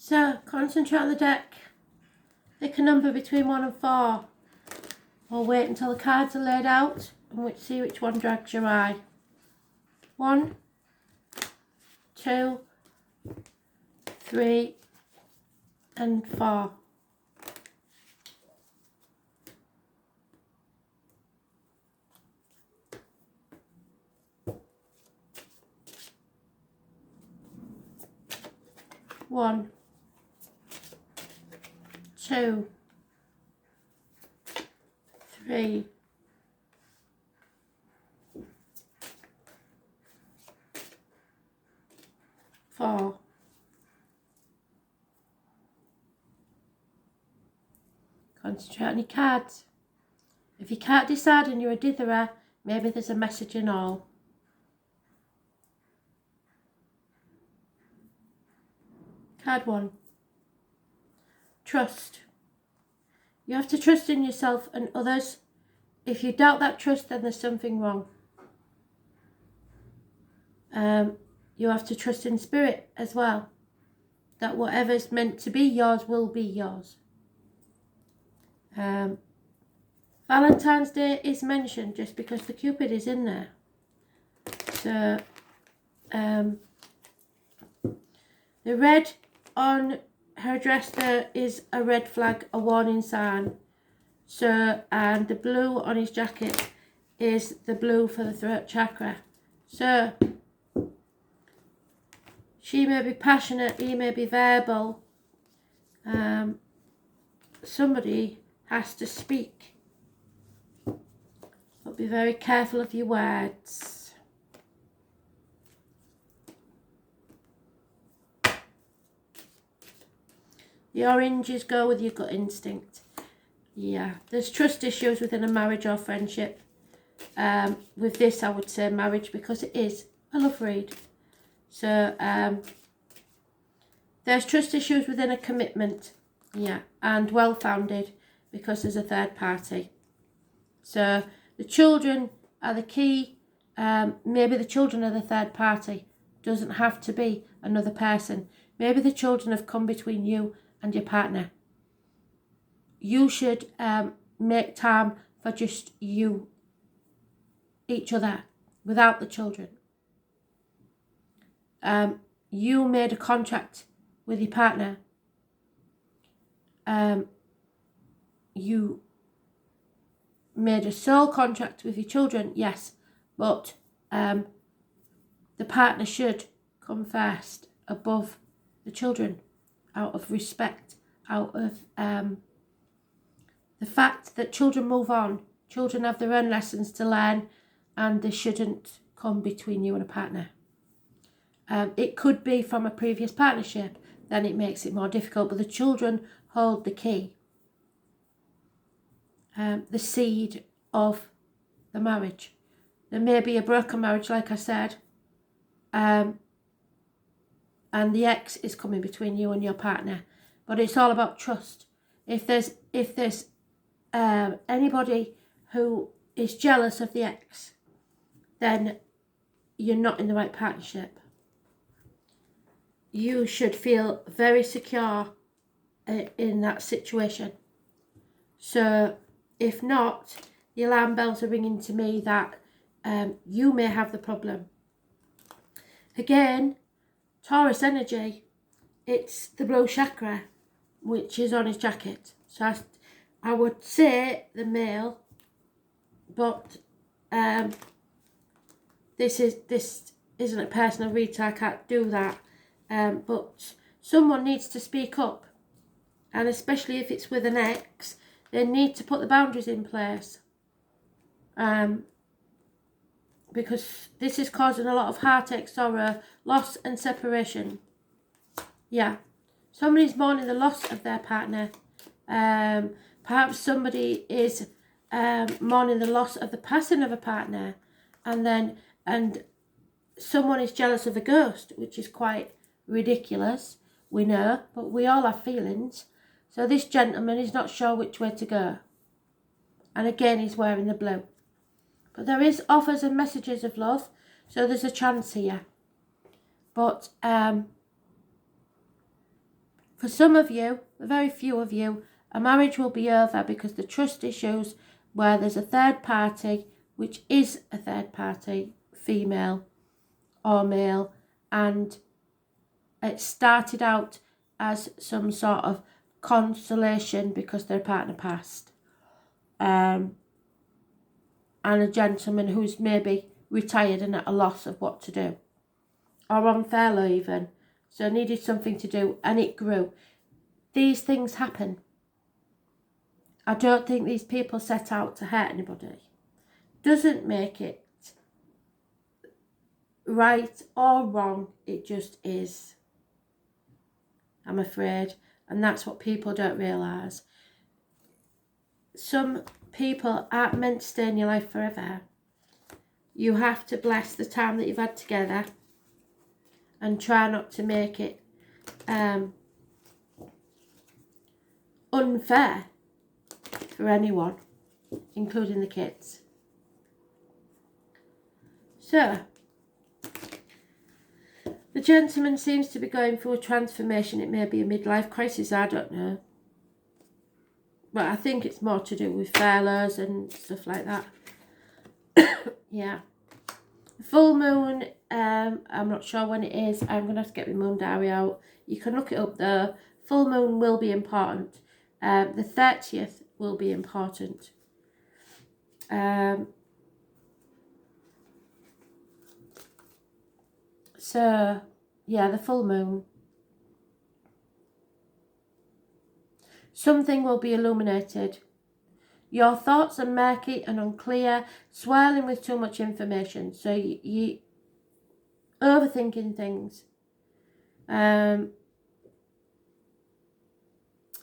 So concentrate on the deck. Pick a number between 1 and 4. Or wait until the cards are laid out and see which one drags your eye. 1, 2, 3 and 4. One, 2, 3, 4. Concentrate on your cards. If you can't decide and you're a ditherer, maybe there's a message in all. Card 1. Trust. You have to trust in yourself and others. If you doubt that trust, then there's something wrong. You have to trust in spirit as well. That whatever's meant to be yours will be yours. Valentine's Day is mentioned just because the Cupid is in there. So, the red on her dress there is a red flag, a warning sign. So, and the blue on his jacket is the blue for the throat chakra. So, she may be passionate, he may be verbal. Somebody has to speak. But be very careful of your words. The oranges go with your gut instinct. Yeah, there's trust issues within a marriage or friendship. With this, I would say marriage because it is a love read. So, there's trust issues within a commitment. Yeah, and well-founded because there's a third party. So, the children are the key. Maybe the children are the third party. Doesn't have to be another person. Maybe the children have come between you and your partner. You should make time for just you, each other, without the children. You made a contract with your partner. You made a soul contract with your children, yes, but the partner should come first above the children, out of respect, out of the fact that children move on. Children have their own lessons to learn and they shouldn't come between you and a partner. It could be from a previous partnership, then it makes it more difficult, but the children hold the key. The seed of the marriage. There may be a broken marriage, like I said, and the ex is coming between you and your partner, but it's all about trust. If there's anybody who is jealous of the ex, then you're not in the right partnership. You should feel very secure in that situation. So if not, the alarm bells are ringing to me that you may have the problem. Again, Taurus energy, it's the blue chakra, which is on his jacket. So I would say the male, but this isn't a personal read, so I can't do that. But someone needs to speak up, and especially if it's with an ex, they need to put the boundaries in place. Because this is causing a lot of heartache, sorrow, loss and separation. Yeah. Somebody's mourning the loss of their partner. Perhaps somebody is mourning the loss of the passing of a partner. And someone is jealous of a ghost, which is quite ridiculous. We know, but we all have feelings. So this gentleman is not sure which way to go. And again, he's wearing the blue. But there is offers and messages of love, so there's a chance here. But For some of you, a very few of you, a marriage will be over because the trust issues where there's a third party, which is a third party, female or male, and it started out as some sort of consolation because their partner passed. And a gentleman who's maybe retired and at a loss of what to do. Or on furlough even. So needed something to do and it grew. These things happen. I don't think these people set out to hurt anybody. Doesn't make it right or wrong. It just is. I'm afraid. And that's what people don't realise. Some people aren't meant to stay in your life forever. You have to bless the time that you've had together and try not to make it unfair for anyone, including the kids. So, the gentleman seems to be going through a transformation. It may be a midlife crisis, I don't know. But I think it's more to do with furloughs and stuff like that. Yeah. Full moon, I'm not sure when it is. I'm going to have to get my moon diary out. You can look it up though. Full moon will be important. The 30th will be important. So, yeah, the full moon. Something will be illuminated. Your thoughts are murky and unclear, swirling with too much information. So you overthinking things.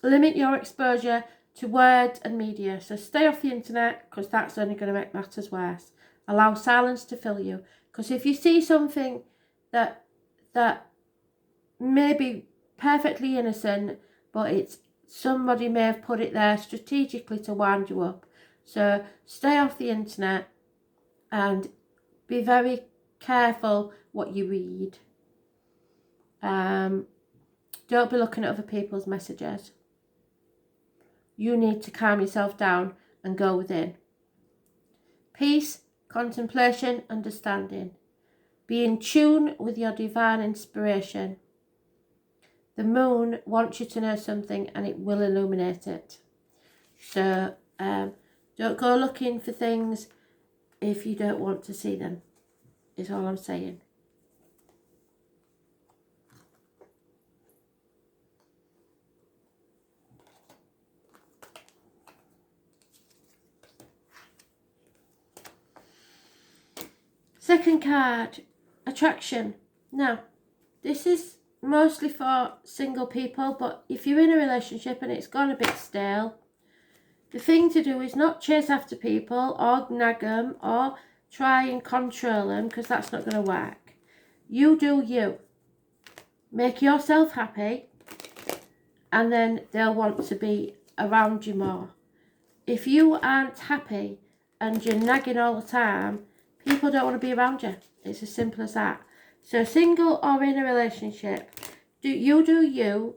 Limit your exposure to words and media. So stay off the internet because that's only going to make matters worse. Allow silence to fill you. Because if you see something that may be perfectly innocent, but it's somebody may have put it there strategically to wind you up. So stay off the internet and be very careful what you read. Don't be looking at other people's messages. You need to calm yourself down and go within. Peace, contemplation, understanding. Be in tune with your divine inspiration. The moon wants you to know something and it will illuminate it. So don't go looking for things if you don't want to see them, is all I'm saying. Second card, attraction. Now, this is mostly for single people, but if you're in a relationship and it's gone a bit stale, the thing to do is not chase after people or nag them or try and control them, because that's not going to work. You do you. Make yourself happy and then they'll want to be around you more. If you aren't happy and you're nagging all the time, people don't want to be around you. It's as simple as that. So single or in a relationship, do you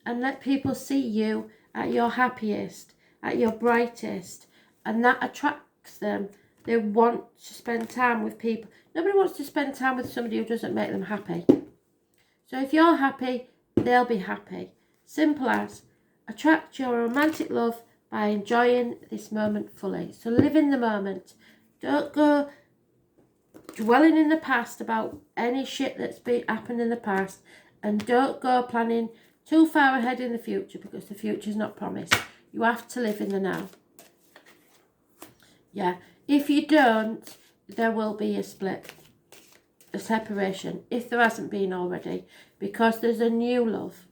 and let people see you at your happiest, at your brightest, and that attracts them. They want to spend time with people. Nobody wants to spend time with somebody who doesn't make them happy. So if you're happy, they'll be happy. Simple as. Attract your romantic love by enjoying this moment fully. So live in the moment. Don't go dwelling in the past about any shit that's been happened in the past, and don't go planning too far ahead in the future, because the future's not promised. You have to live in the now. Yeah. If you don't, there will be a split, a separation, if there hasn't been already, because there's a new love.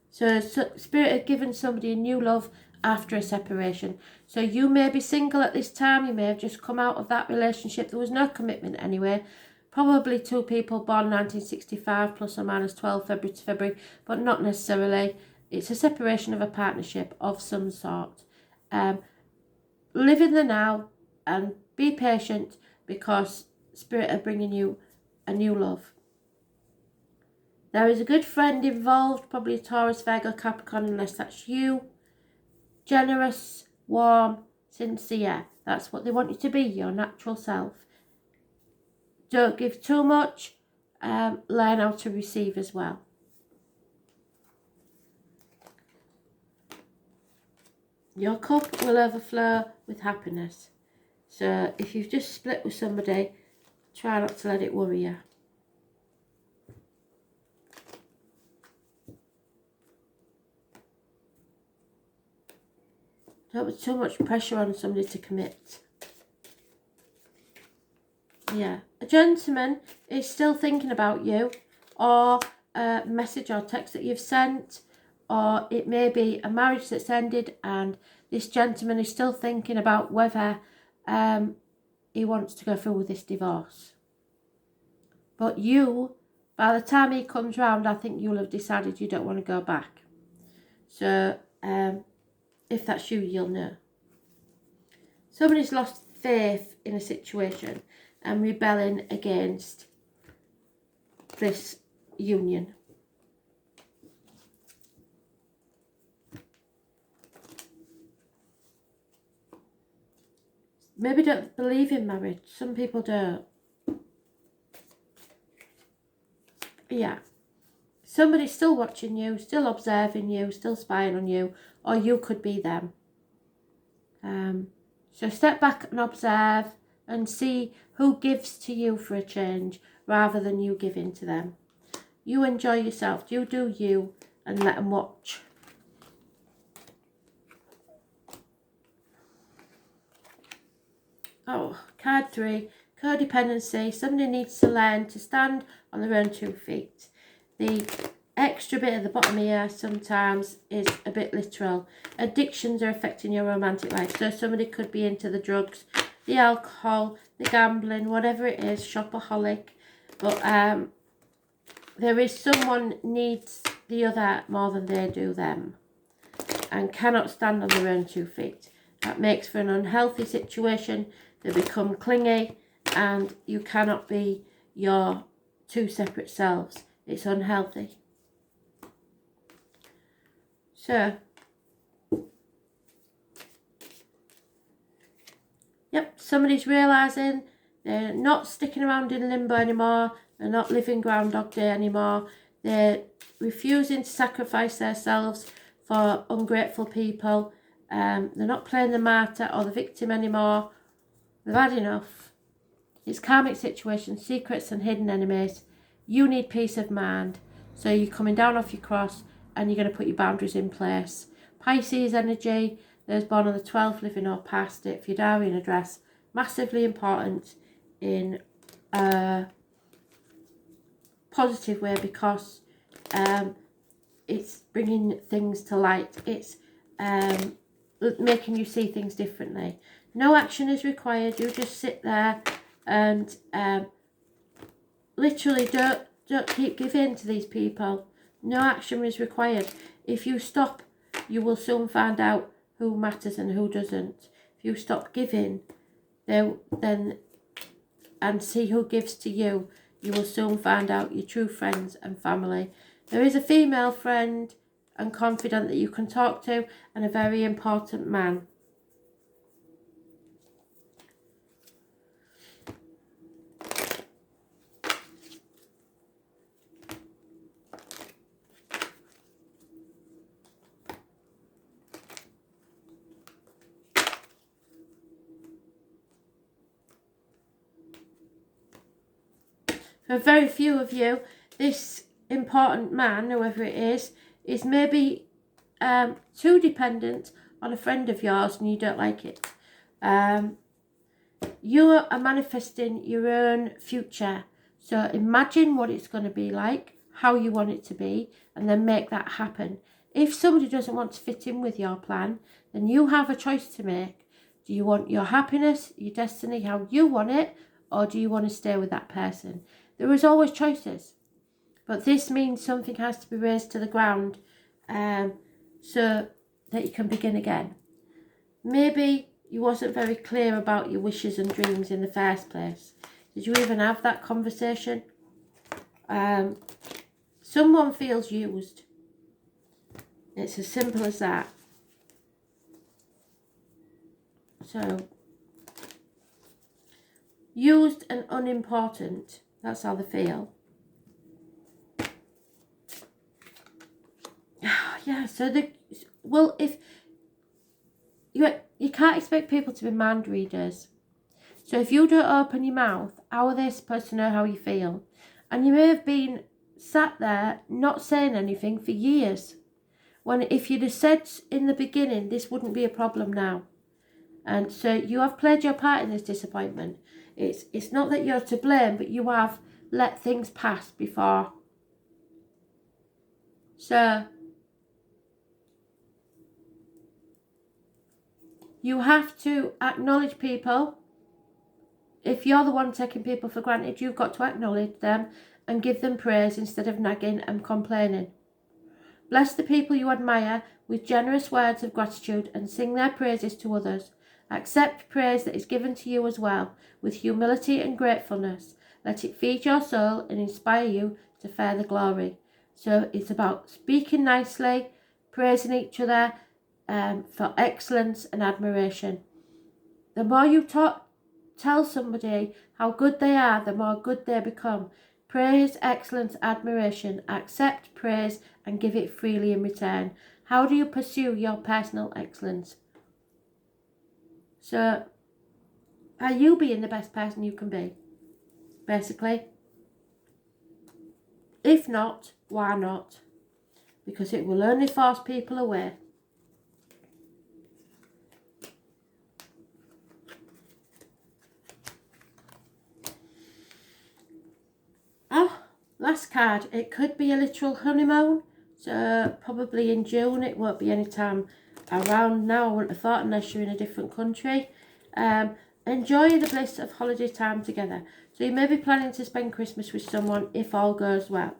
So Spirit had given somebody a new love after a separation. So you may be single at this time. You may have just come out of that relationship. There was no commitment anyway. Probably two people born 1965 plus or minus 12 February to February, but not necessarily. It's a separation of a partnership of some sort. Live in the now and be patient, because Spirit are bringing you a new love. There is a good friend involved, probably a Taurus, Virgo, Capricorn, unless that's you. Generous, warm, sincere. That's what they want you to be, your natural self. Don't give too much. Learn how to receive as well. Your cup will overflow with happiness. So if you've just split with somebody, try not to let it worry you. Don't put too much pressure on somebody to commit. Yeah. A gentleman is still thinking about you, or a message or text that you've sent, or it may be a marriage that's ended and this gentleman is still thinking about whether he wants to go through with this divorce. But you, by the time he comes round, I think you'll have decided you don't want to go back. So if that's you, you'll know. Somebody's lost faith in a situation and rebelling against this union. Maybe don't believe in marriage. Some people don't. Yeah. Somebody's still watching you, still observing you, still spying on you, or you could be them. So step back and observe and see who gives to you for a change rather than you giving to them. You enjoy yourself. You do you and let them watch. Oh, card 3, codependency. Somebody needs to learn to stand on their own 2 feet. The extra bit at the bottom here sometimes is a bit literal. Addictions are affecting your romantic life. So somebody could be into the drugs, the alcohol, the gambling, whatever it is, shopaholic. But there is someone needs the other more than they do them and cannot stand on their own 2 feet. That makes for an unhealthy situation. They become clingy and you cannot be your 2 separate selves. It's unhealthy. So, yep, somebody's realising they're not sticking around in limbo anymore. They're not living Groundhog Day anymore. They're refusing to sacrifice themselves for ungrateful people. They're not playing the martyr or the victim anymore. They've had enough. It's karmic situations, secrets and hidden enemies. You need peace of mind. So you're coming down off your cross and you're going to put your boundaries in place. Pisces energy, those born on the 12th, living or past it, for your diary and address, massively important in a positive way because it's bringing things to light. It's making you see things differently. No action is required. You just sit there and literally don't keep giving to these people. No action is required. If you stop, you will soon find out who matters and who doesn't. If you stop giving, then and see who gives to you, you will soon find out your true friends and family. There is a female friend and confidant that you can talk to, and a very important man. For very few of you, this important man, whoever it is maybe too dependent on a friend of yours and you don't like it. You are manifesting your own future. So imagine what it's going to be like, how you want it to be, and then make that happen. If somebody doesn't want to fit in with your plan, then you have a choice to make. Do you want your happiness, your destiny, how you want it, or do you want to stay with that person? There is always choices. But this means something has to be raised to the ground so that you can begin again. Maybe you wasn't very clear about your wishes and dreams in the first place. Did you even have that conversation? So Someone feels used. It's as simple as that. So, used and unimportant. That's how they feel. Yeah, so if you can't expect people to be mind readers. So if you don't open your mouth, how are they supposed to know how you feel? And you may have been sat there not saying anything for years. When if you'd have said in the beginning, this wouldn't be a problem now. And so you have played your part in this disappointment. It's not that you're to blame, but you have let things pass before. So you have to acknowledge people. If you're the one taking people for granted, you've got to acknowledge them and give them praise instead of nagging and complaining. Bless the people you admire with generous words of gratitude and sing their praises to others. Accept praise that is given to you as well, with humility and gratefulness. Let it feed your soul and inspire you to further glory. So it's about speaking nicely, praising each other for excellence and admiration. The more you tell somebody how good they are, the more good they become. Praise, excellence, admiration. Accept praise and give it freely in return. How do you pursue your personal excellence? So, are you being the best person you can be? Basically. If not, why not? Because it will only force people away. Oh, last card. It could be a literal honeymoon. So probably in June. It won't be any time around now, I wouldn't have thought, unless you're in a different country. Enjoy the bliss of holiday time together. So you may be planning to spend Christmas with someone if all goes well.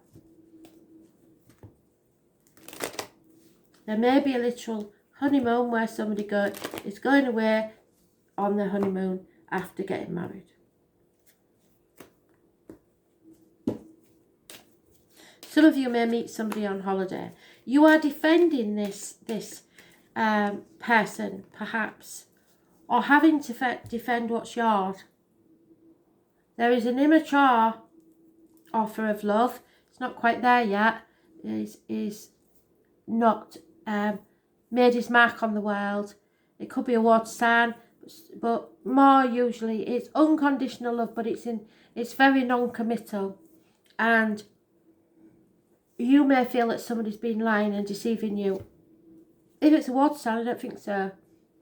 There may be a literal honeymoon where somebody is going away on their honeymoon after getting married. Some of you may meet somebody on holiday. You are defending this person, perhaps, or having to defend what's yours. There is an immature offer of love. It's not quite there yet. Is not made his mark on the world. It could be a water sign, but more usually it's unconditional love, but it's very non-committal, and you may feel that somebody's been lying and deceiving you. If it's a water sign, I don't think so.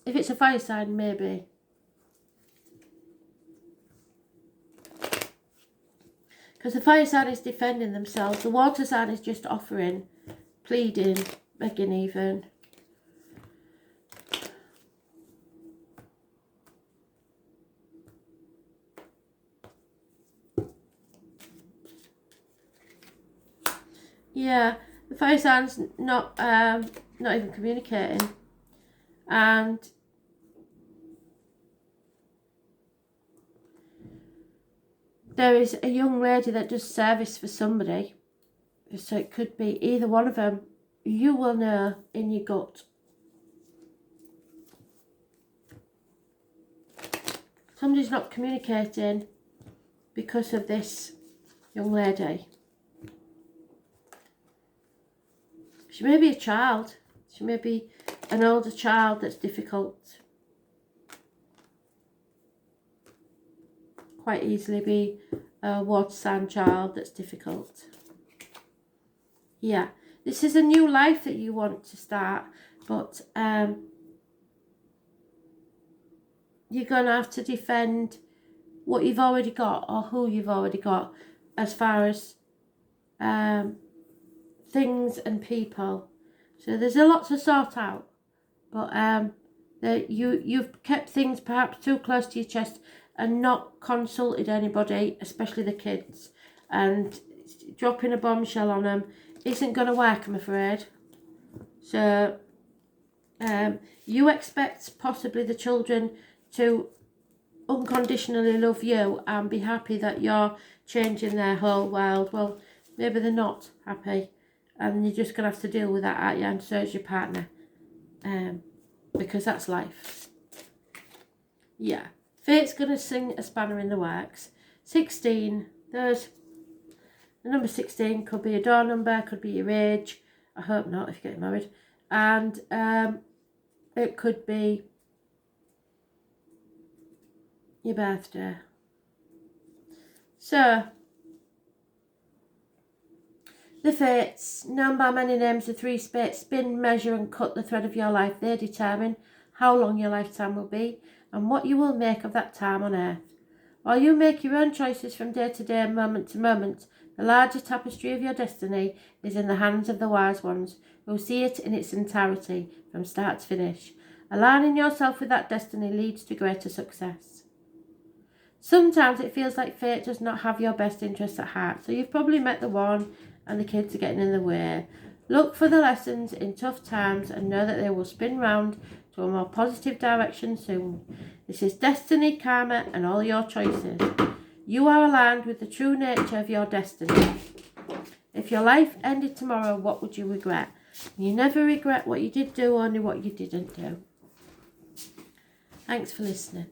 If it's a fire sign, maybe. Because the fire sign is defending themselves. The water sign is just offering, pleading, begging even. Yeah, the fire sign's not even communicating, and there is a young lady that does service for somebody, so it could be either one of them. You will know in your gut. Somebody's not communicating because of this young lady. She may be a child. She may be an older child that's difficult. Quite easily be a water sign child that's difficult. Yeah, this is a new life that you want to start, but you're going to have to defend what you've already got or who you've already got as far as things and people. So there's a lot to sort out, but you've kept things perhaps too close to your chest and not consulted anybody, especially the kids, and dropping a bombshell on them isn't going to work, I'm afraid. So you expect possibly the children to unconditionally love you and be happy that you're changing their whole world. Well, Maybe they're not happy, and you're just going to have to deal with that, aren't you? And so is your partner. Because that's life. Yeah. Fate's going to sing a spanner in the works. 16. The number 16 could be a door number, could be your age. I hope not if you're getting married. And it could be your birthday. So, the fates, known by many names, the three spades, spin, measure and cut the thread of your life. They determine how long your lifetime will be and what you will make of that time on earth. While you make your own choices from day to day and moment to moment, the larger tapestry of your destiny is in the hands of the wise ones who see it in its entirety from start to finish. Aligning yourself with that destiny leads to greater success. Sometimes it feels like fate does not have your best interests at heart, so you've probably met the one and the kids are getting in the way. Look for the lessons in tough times and know that they will spin round to a more positive direction soon. This is destiny, karma and all your choices. You are aligned with the true nature of your destiny. If your life ended tomorrow, what would you regret? You never regret what you did do, only what you didn't do. Thanks for listening.